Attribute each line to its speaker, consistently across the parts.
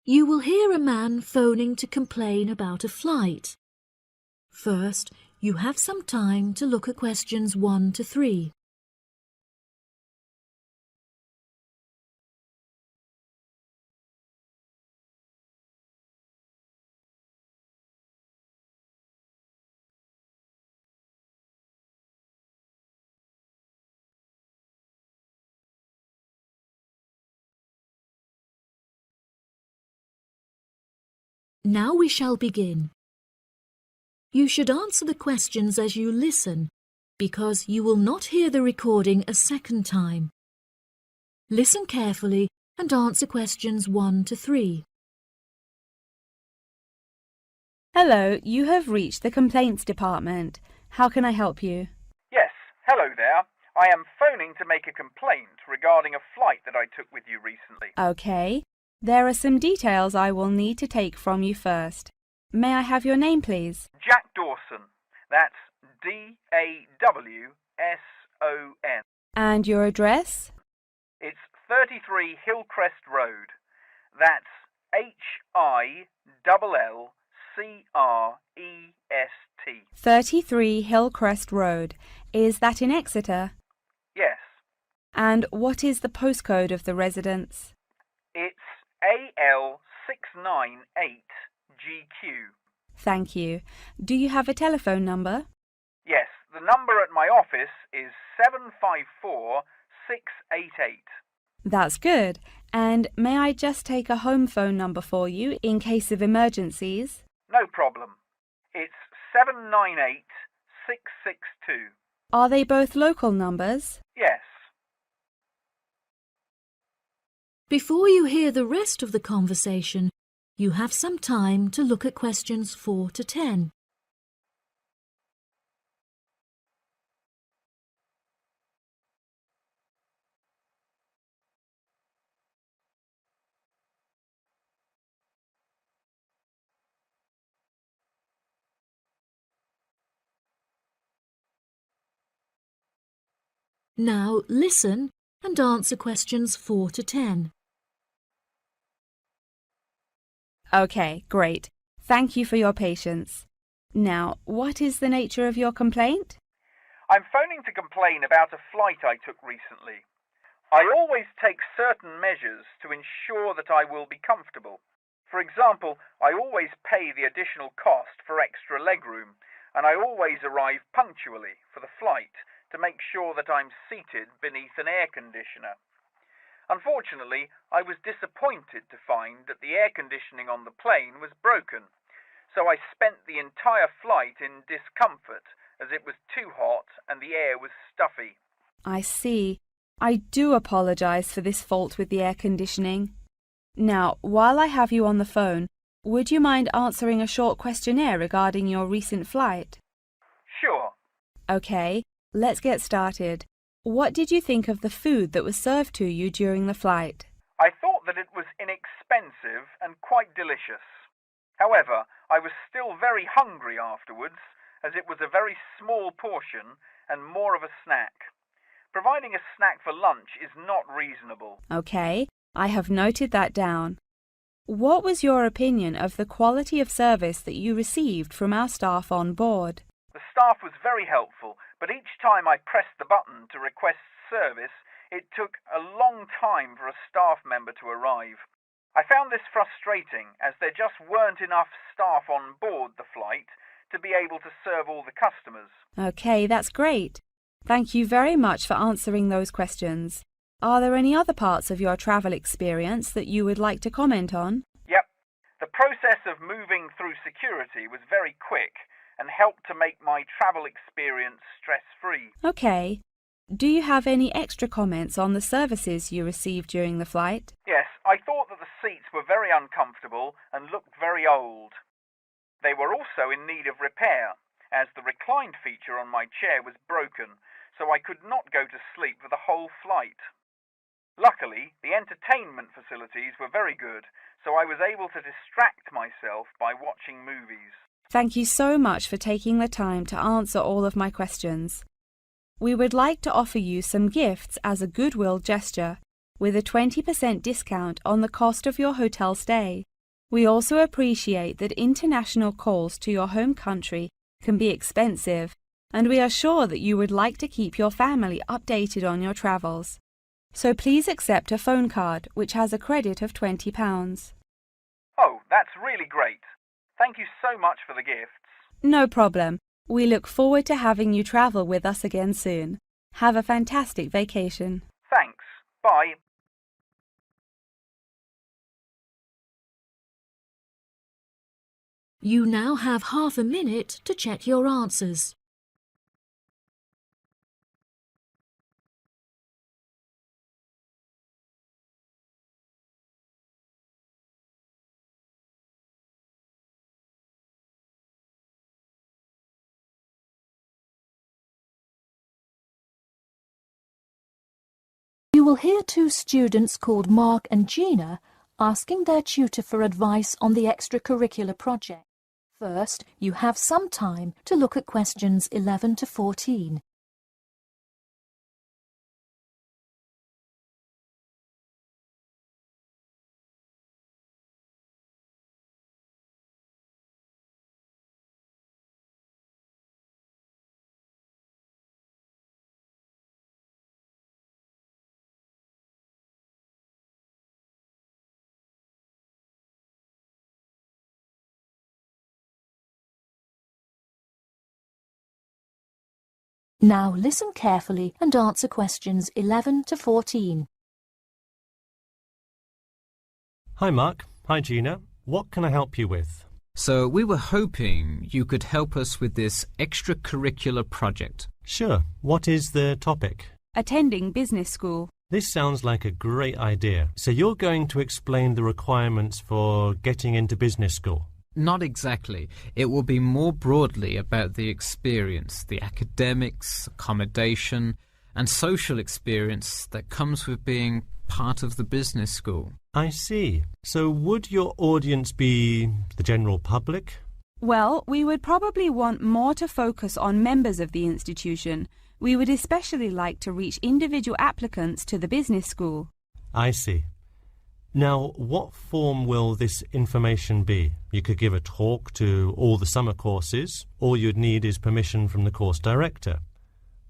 Speaker 1: You will hear a man phoning to complain about a flight. First, you have some time to look at questions 1 to 3. Now we shall begin. You should answer the questions as you listen, because you will not hear the recording a second time. Listen carefully and answer questions 1 to 3.
Speaker 2: Hello, you have reached the complaints department. How can I help you?
Speaker 3: Yes, hello there. I am phoning to make a complaint regarding a flight that I took with you recently.
Speaker 2: Okay. There are some details I will need to take from you first. May I have your name, please?
Speaker 3: Jack Dawson. That's D-A-W-S-O-N.
Speaker 2: And your address?
Speaker 3: It's 33 Hillcrest Road. That's Hillcrest.
Speaker 2: 33 Hillcrest Road. Is that in Exeter?
Speaker 3: Yes.
Speaker 2: And what is the postcode of the residence?
Speaker 3: It's AL698GQ.
Speaker 2: Thank you. Do you have a telephone number?
Speaker 3: Yes, the number at my office is 754688.
Speaker 2: That's good. And may I just take a home phone number for you in case of emergencies?
Speaker 3: No problem. It's 798662.
Speaker 2: Are they both local numbers?
Speaker 3: Yes.
Speaker 1: Before you hear the rest of the conversation, you have some time to look at questions 4 to 10. Now listen and answer questions 4 to 10.
Speaker 2: Okay, great. Thank you for your patience. Now, what is the nature of your complaint?
Speaker 3: I'm phoning to complain about a flight I took recently. I always take certain measures to ensure that I will be comfortable. For example, I always pay the additional cost for extra legroom, and I always arrive punctually for the flight to make sure that I'm seated beneath an air conditioner. Unfortunately, I was disappointed to find that the air conditioning on the plane was broken, so I spent the entire flight in discomfort as it was too hot and the air was stuffy.
Speaker 2: I see. I do apologize for this fault with the air conditioning. Now, while I have you on the phone, would you mind answering a short questionnaire regarding your recent flight?
Speaker 3: Sure.
Speaker 2: Okay, let's get started. What did you think of the food that was served to you during the flight?
Speaker 3: I thought that it was inexpensive and quite delicious. However, I was still very hungry afterwards, as it was a very small portion and more of a snack. Providing a snack for lunch is not reasonable.
Speaker 2: Okay, I have noted that down. What was your opinion of the quality of service that you received from our staff on board?
Speaker 3: The staff was very helpful, but each time I pressed the button to request service, it took a long time for a staff member to arrive. I found this frustrating, as there just weren't enough staff on board the flight to be able to serve all the customers.
Speaker 2: Okay, that's great. Thank you very much for answering those questions. Are there any other parts of your travel experience that you would like to comment on?
Speaker 3: Yep. The process of moving through security was very quick and helped to make my travel experience stress-free.
Speaker 2: Okay. Do you have any extra comments on the services you received during the flight?
Speaker 3: Yes, I thought that the seats were very uncomfortable and looked very old. They were also in need of repair, as the reclined feature on my chair was broken, so I could not go to sleep for the whole flight. Luckily, the entertainment facilities were very good, so I was able to distract myself by watching movies.
Speaker 2: Thank you so much for taking the time to answer all of my questions. We would like to offer you some gifts as a goodwill gesture, with a 20% discount on the cost of your hotel stay. We also appreciate that international calls to your home country can be expensive, and we are sure that you would like to keep your family updated on your travels. So please accept a phone card which has a credit of £20.
Speaker 3: Oh, that's really great. Thank you so much for the gifts.
Speaker 2: No problem. We look forward to having you travel with us again soon. Have a fantastic vacation.
Speaker 3: Thanks. Bye.
Speaker 1: You now have half a minute to check your answers. You will hear two students called Mark and Gina asking their tutor for advice on the extracurricular project. First, you have some time to look at questions 11 to 14. Now listen carefully and answer questions 11 to 14.
Speaker 4: Hi Mark. Hi Gina. What can I help you with?
Speaker 5: So we were hoping you could help us with this extracurricular project.
Speaker 4: Sure. What is the topic?
Speaker 2: Attending business school.
Speaker 4: This sounds like a great idea. So you're going to explain the requirements for getting into business school?
Speaker 5: Not exactly. It will be more broadly about the experience, the academics, accommodation, and social experience that comes with being part of the business school.
Speaker 4: I see. So would your audience be the general public?
Speaker 2: Well, we would probably want more to focus on members of the institution. We would especially like to reach individual applicants to the business school.
Speaker 4: I see. Now, what form will this information be? You could give a talk to all the summer courses. All you'd need is permission from the course director.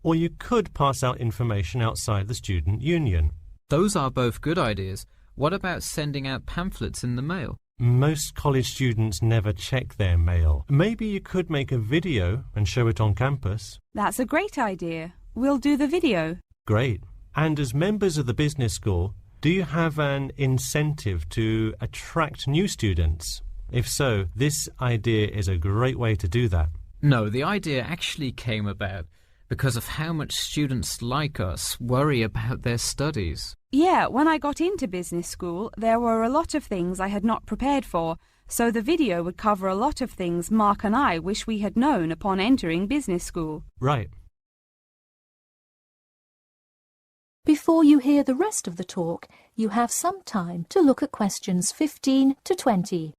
Speaker 4: Or you could pass out information outside the student union.
Speaker 5: Those are both good ideas. What about sending out pamphlets in the mail?
Speaker 4: Most college students never check their mail. Maybe you could make a video and show it on campus.
Speaker 2: That's a great idea. We'll do the video.
Speaker 4: Great. And as members of the business school, do you have an incentive to attract new students? If so, this idea is a great way to do that.
Speaker 5: No, the idea actually came about because of how much students like us worry about their studies.
Speaker 2: Yeah, when I got into business school, there were a lot of things I had not prepared for, so the video would cover a lot of things Mark and I wish we had known upon entering business school.
Speaker 4: Right.
Speaker 1: Before you hear the rest of the talk, you have some time to look at questions 15 to 20.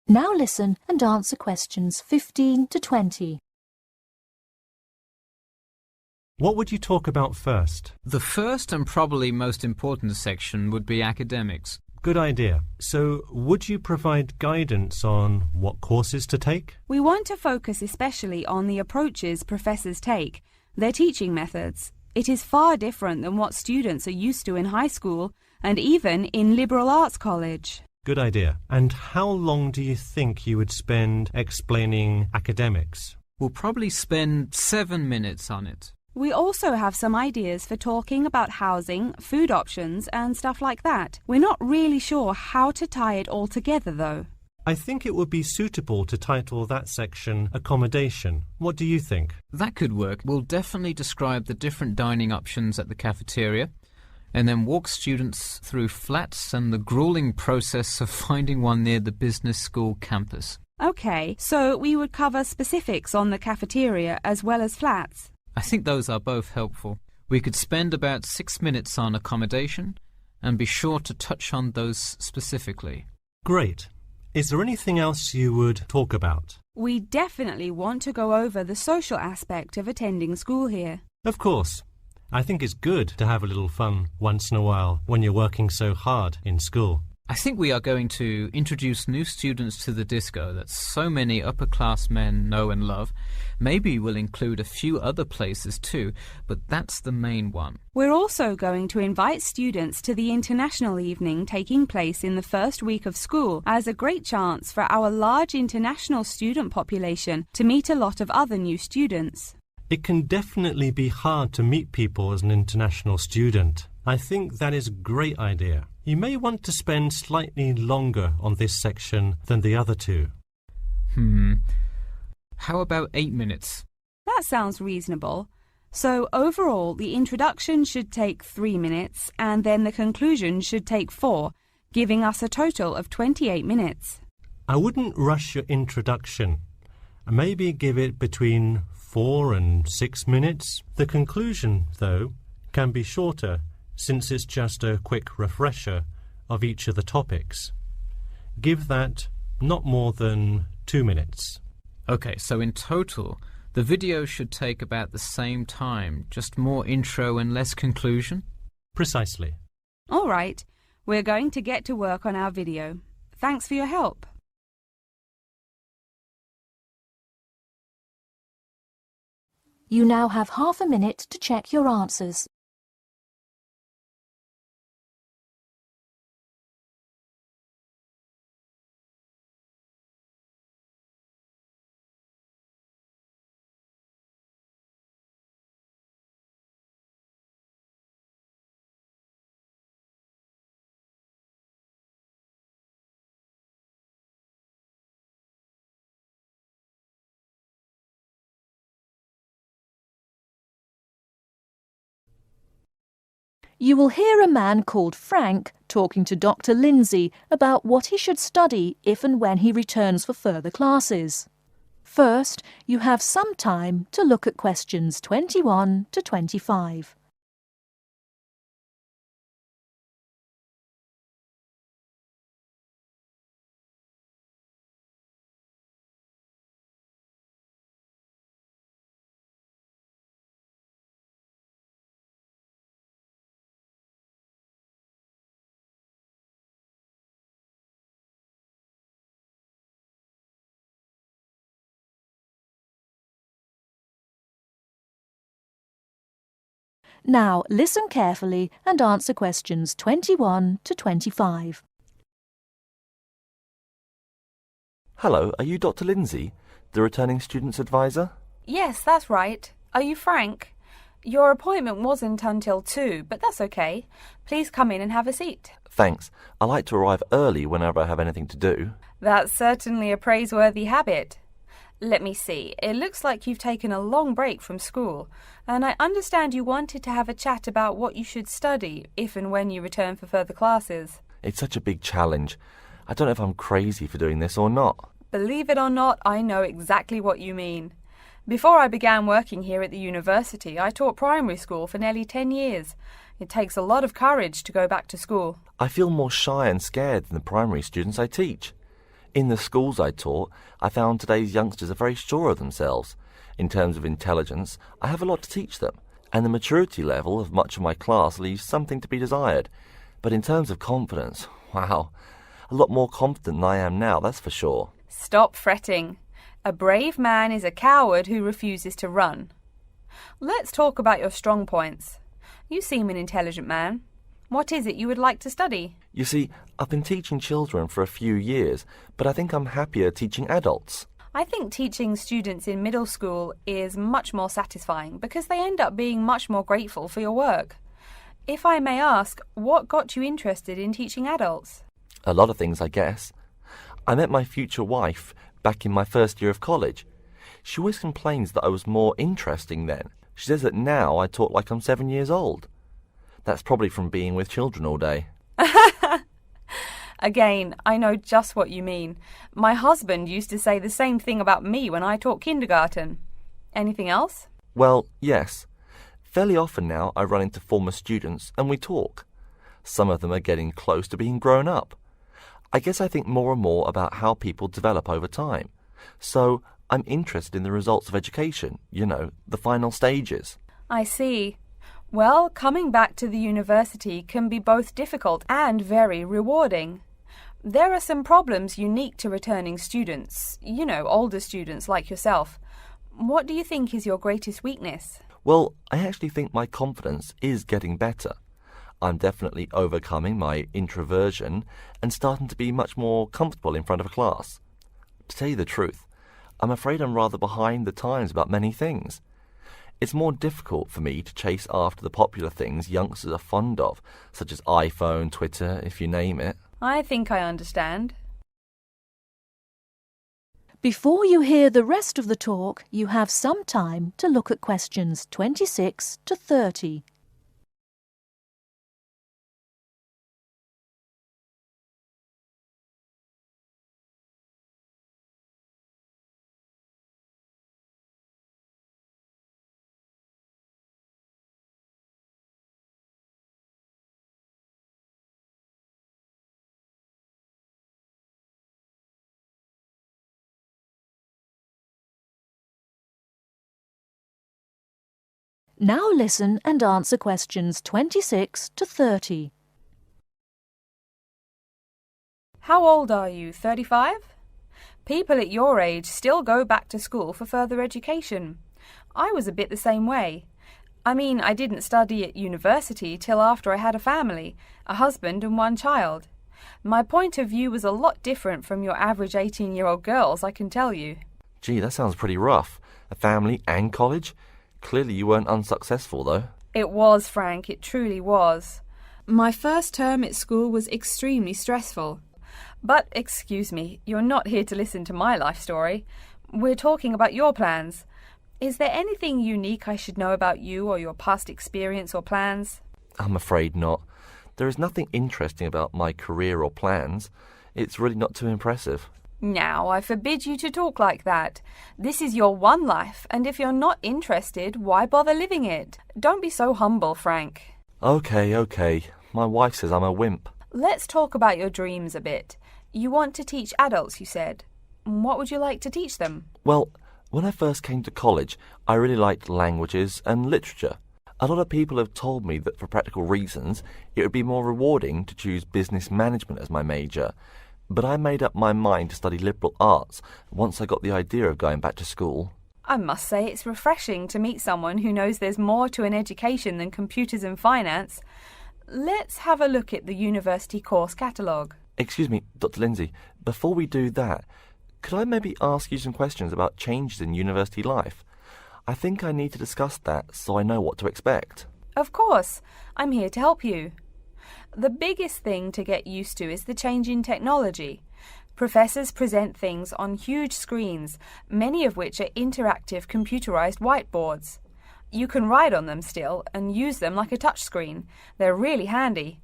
Speaker 1: Now listen and answer questions 15 to 20.
Speaker 4: What would you talk about first?
Speaker 5: The first and probably most important section would be academics.
Speaker 4: Good idea. So, would you provide guidance on what courses to take?
Speaker 2: We want to focus especially on the approaches professors take, their teaching methods. It is far different than what students are used to in high school and even in liberal arts college.
Speaker 4: Good idea. And how long do you think you would spend explaining academics?
Speaker 5: We'll probably spend 7 minutes on it.
Speaker 2: We also have some ideas for talking about housing, food options and stuff like that. We're not really sure how to tie it all together though.
Speaker 4: I think it would be suitable to title that section Accommodation. What do you think?
Speaker 5: That could work. We'll definitely describe the different dining options at the cafeteria and then walk students through flats and the grueling process of finding one near the business school campus.
Speaker 2: Okay, so we would cover specifics on the cafeteria as well as flats.
Speaker 5: I think those are both helpful. We could spend about 6 minutes on accommodation and be sure to touch on those specifically.
Speaker 4: Great. Is there anything else you would talk about?
Speaker 2: We definitely want to go over the social aspect of attending school here.
Speaker 4: Of course. I think it's good to have a little fun once in a while when you're working so hard in school.
Speaker 5: I think we are going to introduce new students to the disco that so many upper-class men know and love. Maybe we'll include a few other places too, but that's the main one.
Speaker 2: We're also going to invite students to the international evening taking place in the first week of school as a great chance for our large international student population to meet a lot of other new students.
Speaker 4: It can definitely be hard to meet people as an international student. I think that is a great idea. You may want to spend slightly longer on this section than the other two.
Speaker 5: How about 8 minutes?
Speaker 2: That sounds reasonable. So overall, the introduction should take 3 minutes and then the conclusion should take 4, giving us a total of 28 minutes.
Speaker 4: I wouldn't rush your introduction. Maybe give it between 4 and 6 minutes. The conclusion, though, can be shorter since it's just a quick refresher of each of the topics. Give that not more than 2 minutes.
Speaker 5: Okay, so in total, the video should take about the same time, just more intro and less conclusion?
Speaker 4: Precisely.
Speaker 2: All right, we're going to get to work on our video. Thanks for your help.
Speaker 1: You now have half a minute to check your answers. You will hear a man called Frank talking to Dr. Lindsay about what he should study if and when he returns for further classes. First, you have some time to look at questions 21 to 25. Now listen carefully and answer questions 21 to 25.
Speaker 6: Hello, are you Dr. Lindsay, the returning students advisor?
Speaker 2: Yes, that's right. Are you Frank? Your appointment wasn't until 2, but that's okay. Please come in and have a seat.
Speaker 6: Thanks. I like to arrive early whenever I have anything to do.
Speaker 2: That's certainly a praiseworthy habit. Let me see. It looks like you've taken a long break from school, and I understand you wanted to have a chat about what you should study if and when you return for further classes.
Speaker 6: It's such a big challenge. I don't know if I'm crazy for doing this or not.
Speaker 2: Believe it or not, I know exactly what you mean. Before I began working here at the university, I taught primary school for nearly 10 years. It takes a lot of courage to go back to school.
Speaker 6: I feel more shy and scared than the primary students I teach. In the schools I taught, I found today's youngsters are very sure of themselves. In terms of intelligence, I have a lot to teach them, and the maturity level of much of my class leaves something to be desired. But in terms of confidence, wow, a lot more confident than I am now, that's for sure.
Speaker 2: Stop fretting. A brave man is a coward who refuses to run. Let's talk about your strong points. You seem an intelligent man. What is it you would like to study?
Speaker 6: You see, I've been teaching children for a few years, but I think I'm happier teaching adults.
Speaker 2: I think teaching students in middle school is much more satisfying because they end up being much more grateful for your work. If I may ask, what got you interested in teaching adults?
Speaker 6: A lot of things, I guess. I met my future wife back in my first year of college. She always complains that I was more interesting then. She says that now I talk like I'm 7 years old. That's probably from being with children all day.
Speaker 2: Again, I know just what you mean. My husband used to say the same thing about me when I taught kindergarten. Anything else?
Speaker 6: Well, yes. Fairly often now I run into former students and we talk. Some of them are getting close to being grown up. I guess I think more and more about how people develop over time. So I'm interested in the results of education, the final stages.
Speaker 2: I see. Well, coming back to the university can be both difficult and very rewarding. There are some problems unique to returning students, older students like yourself. What do you think is your greatest weakness?
Speaker 6: Well, I actually think my confidence is getting better. I'm definitely overcoming my introversion and starting to be much more comfortable in front of a class. To tell you the truth, I'm afraid I'm rather behind the times about many things. It's more difficult for me to chase after the popular things youngsters are fond of, such as iPhone, Twitter, if you name it.
Speaker 2: I think I understand.
Speaker 1: Before you hear the rest of the talk, you have some time to look at questions 26 to 30. Now listen and answer questions 26 to 30.
Speaker 2: How old are you, 35? People at your age still go back to school for further education. I was a bit the same way. I didn't study at university till after I had a family, a husband and one child. My point of view was a lot different from your average 18-year-old girls, I can tell you.
Speaker 6: Gee, that sounds pretty rough. A family and college? Clearly you weren't unsuccessful, though.
Speaker 2: It was, Frank, it truly was. My first term at school was extremely stressful. But, excuse me, you're not here to listen to my life story. We're talking about your plans. Is there anything unique I should know about you or your past experience or plans?
Speaker 6: I'm afraid not. There is nothing interesting about my career or plans. It's really not too impressive.
Speaker 2: Now, I forbid you to talk like that. This is your one life, and if you're not interested, why bother living it? Don't be so humble, Frank.
Speaker 6: Okay. My wife says I'm a wimp.
Speaker 2: Let's talk about your dreams a bit. You want to teach adults, you said. What would you like to teach them?
Speaker 6: Well, when I first came to college, I really liked languages and literature. A lot of people have told me that for practical reasons, it would be more rewarding to choose business management as my major. But I made up my mind to study liberal arts once I got the idea of going back to school.
Speaker 2: I must say it's refreshing to meet someone who knows there's more to an education than computers and finance. Let's have a look at the university course catalogue.
Speaker 6: Excuse me, Dr. Lindsay, before we do that, could I maybe ask you some questions about changes in university life? I think I need to discuss that so I know what to expect.
Speaker 2: Of course, I'm here to help you. The biggest thing to get used to is the change in technology. Professors present things on huge screens, many of which are interactive computerized whiteboards. You can write on them still and use them like a touchscreen. They're really handy.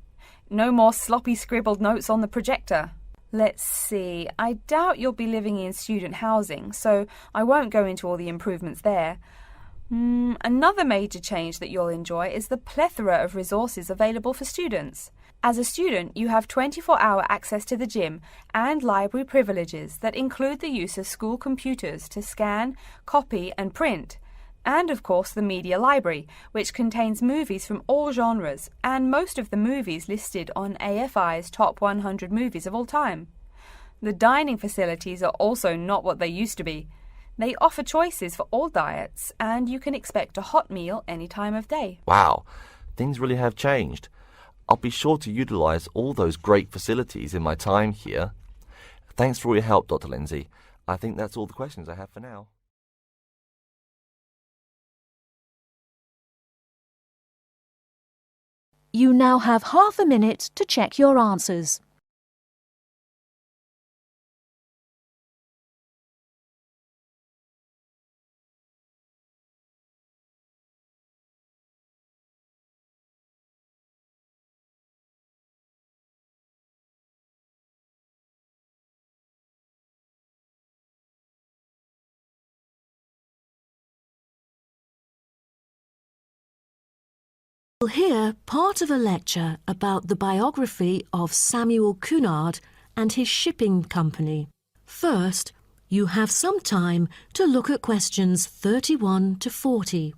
Speaker 2: No more sloppy scribbled notes on the projector. Let's see, I doubt you'll be living in student housing, so I won't go into all the improvements there. Another major change that you'll enjoy is the plethora of resources available for students. As a student, you have 24-hour access to the gym and library privileges that include the use of school computers to scan, copy and print. And of course the media library, which contains movies from all genres and most of the movies listed on AFI's top 100 movies of all time. The dining facilities are also not what they used to be. They offer choices for all diets and you can expect a hot meal any time of day.
Speaker 6: Wow, things really have changed. I'll be sure to utilise all those great facilities in my time here. Thanks for all your help, Dr. Lindsay. I think that's all the questions I have for now.
Speaker 1: You now have half a minute to check your answers. We'll hear part of a lecture about the biography of Samuel Cunard and his shipping company. First, you have some time to look at questions 31 to 40.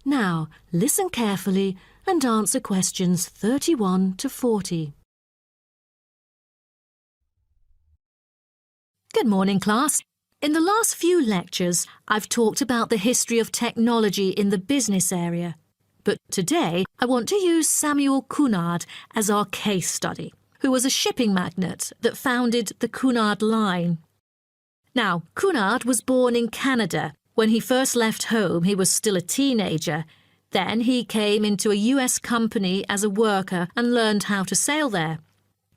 Speaker 1: Now, listen carefully and answer questions 31 to 40. Good morning, class. In the last few lectures, I've talked about the history of technology in the business area. But today, I want to use Samuel Cunard as our case study, who was a shipping magnate that founded the Cunard Line. Now, Cunard was born in Canada. When he first left home, he was still a teenager. Then he came into a US company as a worker and learned how to sail there.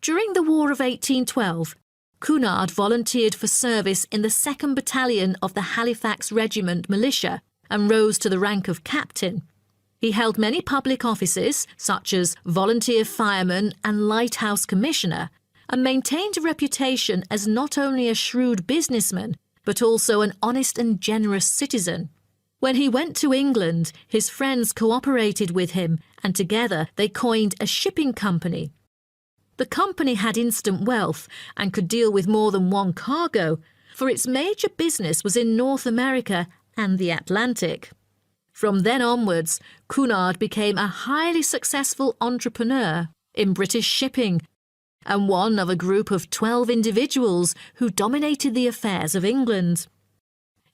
Speaker 1: During the War of 1812, Cunard volunteered for service in the 2nd Battalion of the Halifax Regiment Militia and rose to the rank of captain. He held many public offices, such as volunteer fireman and lighthouse commissioner, and maintained a reputation as not only a shrewd businessman, but also an honest and generous citizen. When he went to England, his friends cooperated with him, and together they coined a shipping company. The company had instant wealth and could deal with more than one cargo, for its major business was in North America and the Atlantic. From then onwards, Cunard became a highly successful entrepreneur in British shipping, and one of a group of 12 individuals who dominated the affairs of England.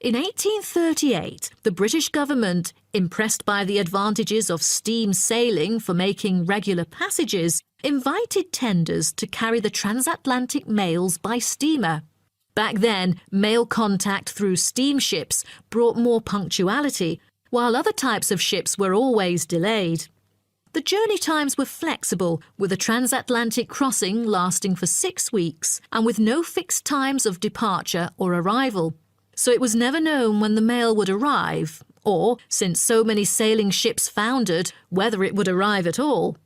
Speaker 1: In 1838, the British government, impressed by the advantages of steam sailing for making regular passages, invited tenders to carry the transatlantic mails by steamer. Back then, mail contact through steamships brought more punctuality, while other types of ships were always delayed. The journey times were flexible, with a transatlantic crossing lasting for 6 weeks and with no fixed times of departure or arrival. So it was never known when the mail would arrive, or, since so many sailing ships foundered, whether it would arrive at all.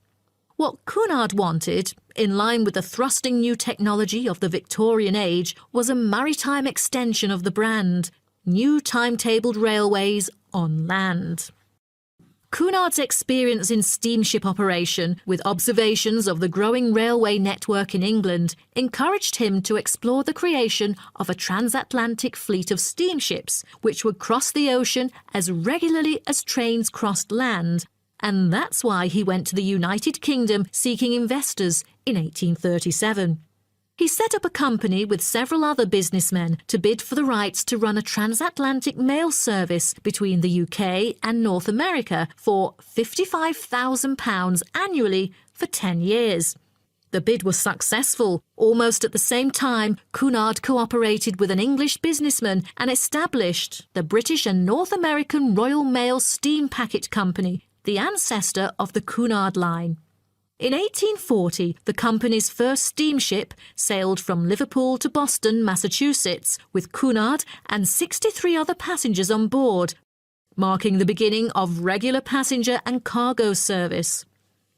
Speaker 1: What Cunard wanted, in line with the thrusting new technology of the Victorian age, was a maritime extension of the brand, new timetabled railways on land. Cunard's experience in steamship operation, with observations of the growing railway network in England, encouraged him to explore the creation of a transatlantic fleet of steamships, which would cross the ocean as regularly as trains crossed land. And that's why he went to the United Kingdom seeking investors in 1837. He set up a company with several other businessmen to bid for the rights to run a transatlantic mail service between the UK and North America for £55,000 annually for 10 years. The bid was successful. Almost at the same time, Cunard cooperated with an English businessman and established the British and North American Royal Mail Steam Packet Company, the ancestor of the Cunard Line. In 1840, the company's first steamship sailed from Liverpool to Boston, Massachusetts, with Cunard and 63 other passengers on board, marking the beginning of regular passenger and cargo service.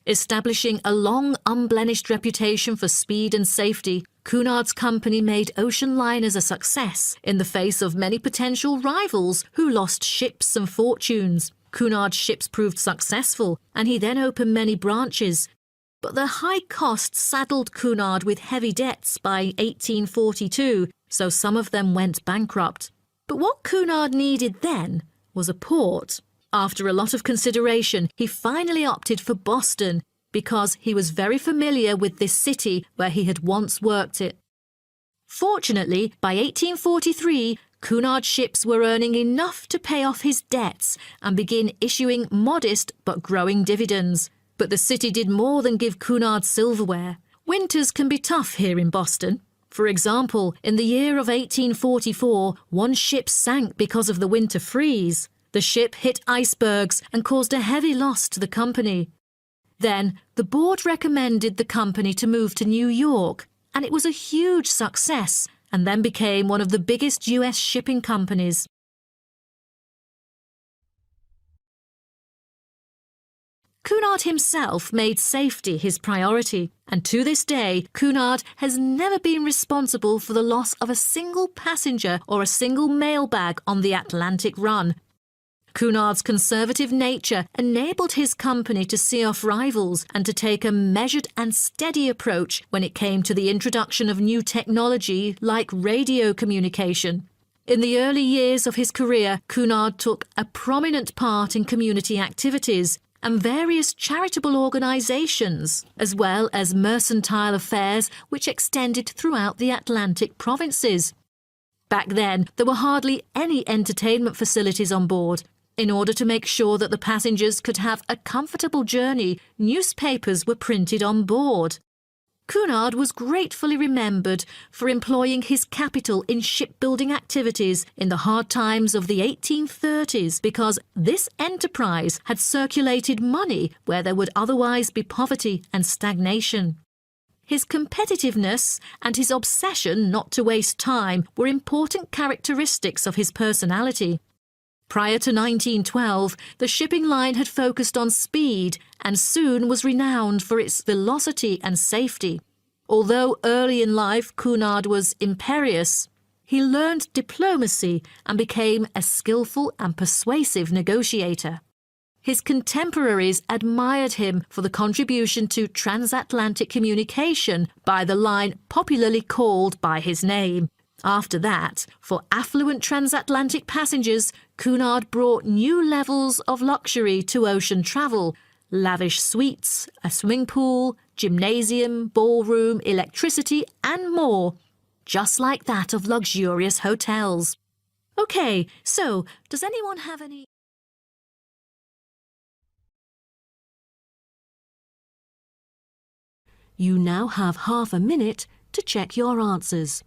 Speaker 1: Establishing a long, unblemished reputation for speed and safety, Cunard's company made ocean liners a success in the face of many potential rivals who lost ships and fortunes. Cunard's ships proved successful, and he then opened many branches. But the high costs saddled Cunard with heavy debts by 1842, so some of them went bankrupt. But what Cunard needed then was a port. After a lot of consideration, he finally opted for Boston because he was very familiar with this city where he had once worked it. Fortunately, by 1843, Cunard's ships were earning enough to pay off his debts and begin issuing modest but growing dividends. But the city did more than give Cunard silverware. Winters can be tough here in Boston. For example, in the year of 1844, one ship sank because of the winter freeze. The ship hit icebergs and caused a heavy loss to the company. Then, the board recommended the company to move to New York, and it was a huge success, and then became one of the biggest US shipping companies. Cunard himself made safety his priority, and to this day, Cunard has never been responsible for the loss of a single passenger or a single mail bag on the Atlantic run. Cunard's conservative nature enabled his company to see off rivals and to take a measured and steady approach when it came to the introduction of new technology like radio communication. In the early years of his career, Cunard took a prominent part in community activities and various charitable organisations, as well as mercantile affairs which extended throughout the Atlantic provinces. Back then, there were hardly any entertainment facilities on board. In order to make sure that the passengers could have a comfortable journey, newspapers were printed on board. Cunard was gratefully remembered for employing his capital in shipbuilding activities in the hard times of the 1830s because this enterprise had circulated money where there would otherwise be poverty and stagnation. His competitiveness and his obsession not to waste time were important characteristics of his personality. Prior to 1912, the shipping line had focused on speed and soon was renowned for its velocity and safety. Although early in life Cunard was imperious, he learned diplomacy and became a skillful and persuasive negotiator. His contemporaries admired him for the contribution to transatlantic communication by the line popularly called by his name. After that, for affluent transatlantic passengers, Cunard brought new levels of luxury to ocean travel: lavish suites, a swimming pool, gymnasium, ballroom, electricity, and more, just like that of luxurious hotels. Okay, so does anyone have any... You now have half a minute to check your answers.